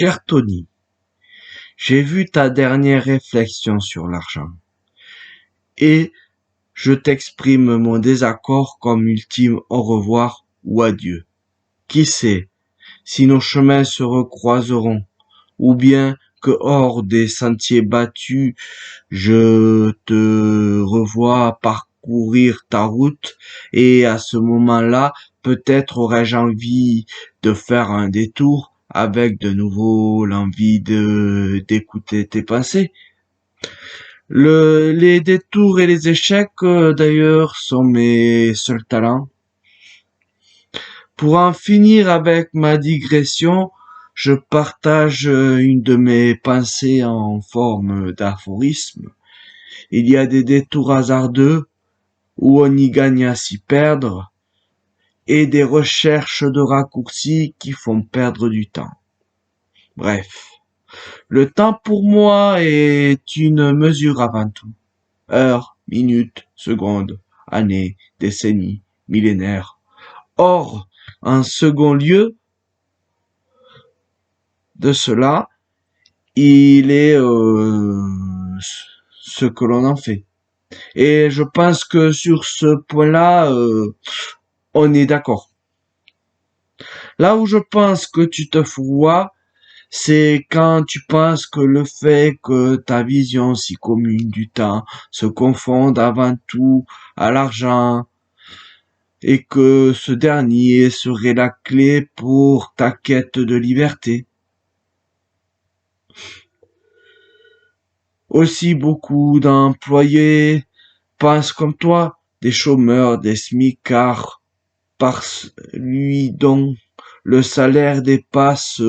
Cher Tony, j'ai vu ta dernière réflexion sur l'argent et je t'exprime mon désaccord comme ultime au revoir ou adieu. Qui sait si nos chemins se recroiseront ou bien que hors des sentiers battus, je te revois parcourir ta route et à ce moment-là, peut-être aurais-je envie de faire un détour avec de nouveau l'envie d'écouter tes pensées. Les détours et les échecs, d'ailleurs, sont mes seuls talents. Pour en finir avec ma digression, je partage une de mes pensées en forme d'aphorisme. Il y a des détours hasardeux où on y gagne à s'y perdre et des recherches de raccourcis qui font perdre du temps. Bref, le temps pour moi est une mesure avant tout. Heures, minutes, secondes, années, décennies, millénaires. Or, en second lieu de cela, il est ce que l'on en fait. Et je pense que sur ce point-là, on est d'accord. Là où je pense que tu te fourvoies, c'est quand tu penses que le fait que ta vision si commune du temps se confonde avant tout à l'argent et que ce dernier serait la clé pour ta quête de liberté. Aussi beaucoup d'employés pensent comme toi, des chômeurs, des smicards, par lui dont le salaire dépasse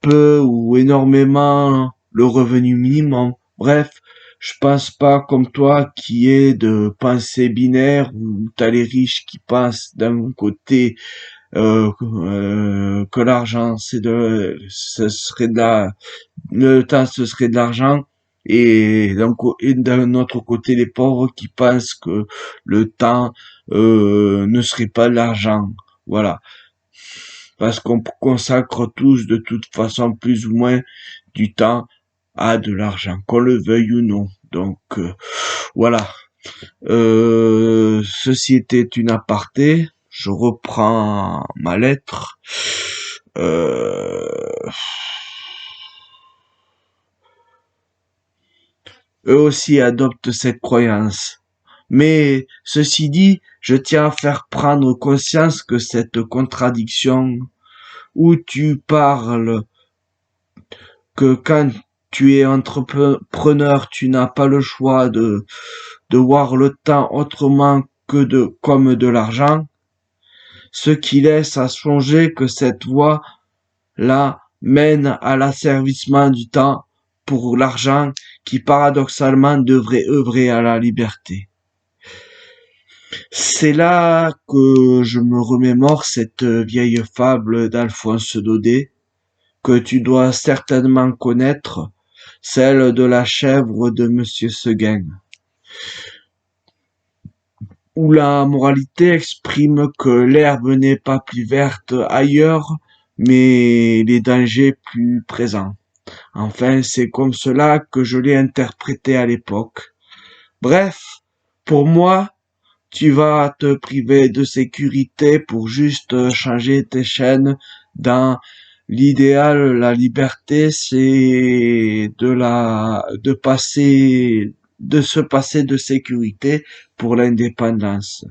peu ou énormément le revenu minimum. Bref, je pense pas comme toi qui est de pensée binaire où t'as les riches qui pensent d'un côté que l'argent ce serait le temps ce serait de l'argent et d'un autre côté les pauvres qui pensent que le temps ne serait pas de l'argent. Voilà. Parce qu'on consacre tous de toute façon plus ou moins du temps à de l'argent, qu'on le veuille ou non. Donc voilà. Ceci était une aparté. Je reprends ma lettre. Eux aussi adoptent cette croyance. Mais ceci dit, je tiens à faire prendre conscience que cette contradiction où tu parles que quand tu es entrepreneur, tu n'as pas le choix de voir le temps autrement que comme de l'argent, ce qui laisse à songer que cette voie-là mène à l'asservissement du temps pour l'argent qui paradoxalement devrait œuvrer à la liberté. C'est là que je me remémore cette vieille fable d'Alphonse Daudet, que tu dois certainement connaître, celle de la chèvre de Monsieur Seguin, où la moralité exprime que l'herbe n'est pas plus verte ailleurs, mais les dangers plus présents. Enfin, c'est comme cela que je l'ai interprété à l'époque. Bref, pour moi, tu vas te priver de sécurité pour juste changer tes chaînes. Dans l'idéal, la liberté, c'est de se passer de sécurité pour l'indépendance.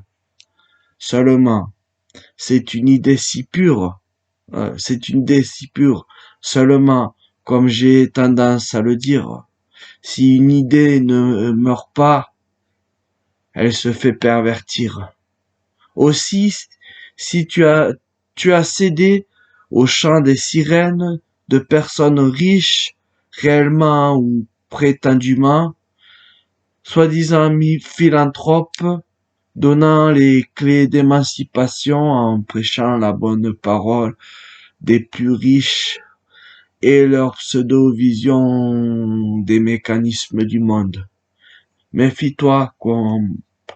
Seulement, c'est une idée si pure, Seulement, comme j'ai tendance à le dire, si une idée ne meurt pas, elle se fait pervertir. Aussi, si tu as cédé au chant des sirènes de personnes riches, réellement ou prétendument, soi-disant philanthropes, donnant les clés d'émancipation en prêchant la bonne parole des plus riches et leur pseudo-vision des mécanismes du monde. Méfie-toi,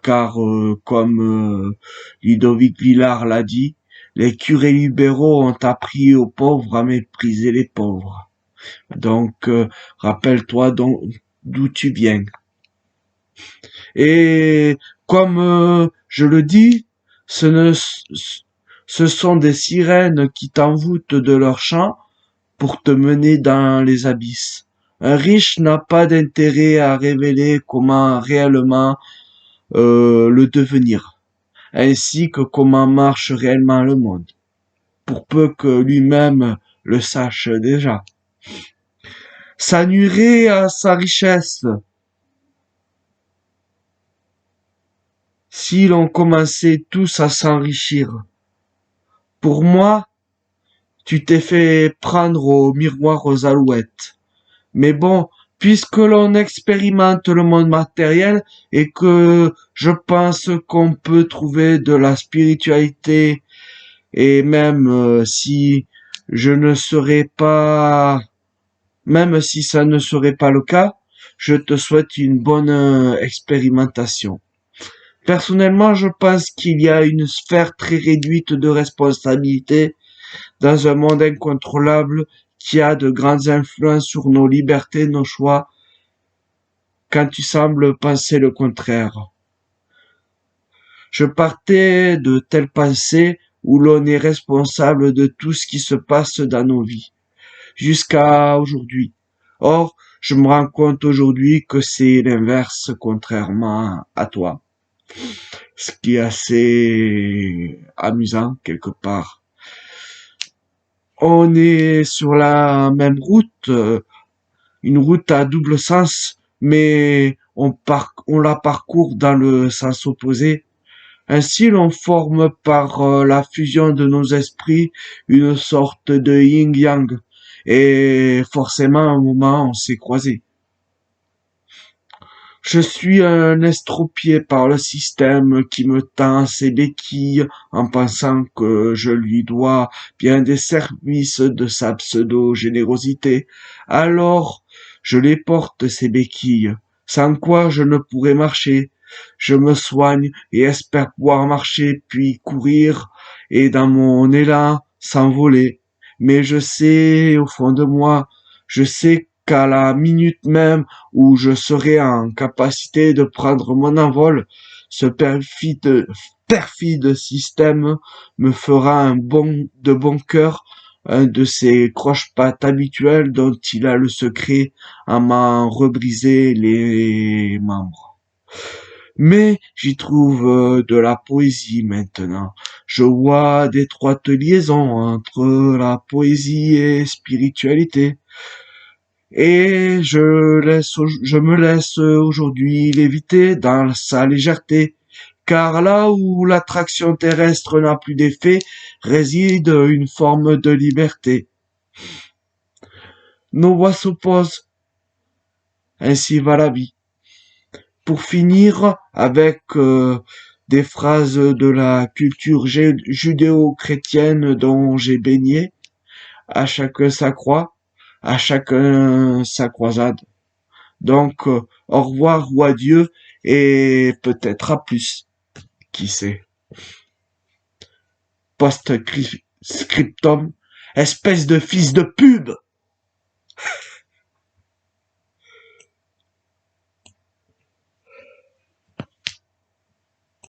car comme Ludovic Villard l'a dit, Les curés libéraux ont appris aux pauvres à mépriser les pauvres. Donc, rappelle-toi d'où tu viens. Et comme je le dis, ce sont des sirènes qui t'envoûtent de leur chant pour te mener dans les abysses. Un riche n'a pas d'intérêt à révéler comment réellement le devenir, ainsi que comment marche réellement le monde, pour peu que lui-même le sache déjà. Ça nuirait à sa richesse si l'on commençait tous à s'enrichir. Pour moi, tu t'es fait prendre au miroir aux alouettes. Mais bon, puisque l'on expérimente le monde matériel et que je pense qu'on peut trouver de la spiritualité et même si je ne serais pas, même si ça ne serait pas le cas, je te souhaite une bonne expérimentation. Personnellement, je pense qu'il y a une sphère très réduite de responsabilité dans un monde incontrôlable qui a de grandes influences sur nos libertés, nos choix, quand tu sembles penser le contraire. Je partais de telles pensées où l'on est responsable de tout ce qui se passe dans nos vies, jusqu'à aujourd'hui. Or, je me rends compte aujourd'hui que c'est l'inverse contrairement à toi, ce qui est assez amusant quelque part. On est sur la même route, une route à double sens, mais on la parcourt dans le sens opposé. Ainsi, l'on forme par la fusion de nos esprits une sorte de yin-yang. Et forcément, à un moment, on s'est croisés. Je suis un estropié par le système qui me tend ses béquilles en pensant que je lui dois bien des services de sa pseudo-générosité. Alors, je les porte, ces béquilles, sans quoi je ne pourrais marcher. Je me soigne et espère pouvoir marcher, puis courir, et dans mon élan, s'envoler. Mais je sais, au fond de moi, je sais qu'à la minute même où je serai en capacité de prendre mon envol, ce perfide système me fera de bon cœur un de ces croche-pattes habituels dont il a le secret à m'en rebriser les membres. Mais j'y trouve de la poésie maintenant. Je vois d'étroites liaisons entre la poésie et spiritualité. Et je me laisse aujourd'hui léviter dans sa légèreté, car là où l'attraction terrestre n'a plus d'effet, réside une forme de liberté. Nos voix s'opposent, ainsi va la vie. Pour finir avec des phrases de la culture judéo-chrétienne dont j'ai baigné, à chacun sa croix, à chacun sa croisade. Donc, au revoir ou adieu, et peut-être à plus, qui sait. Post-scriptum, espèce de fils de pub!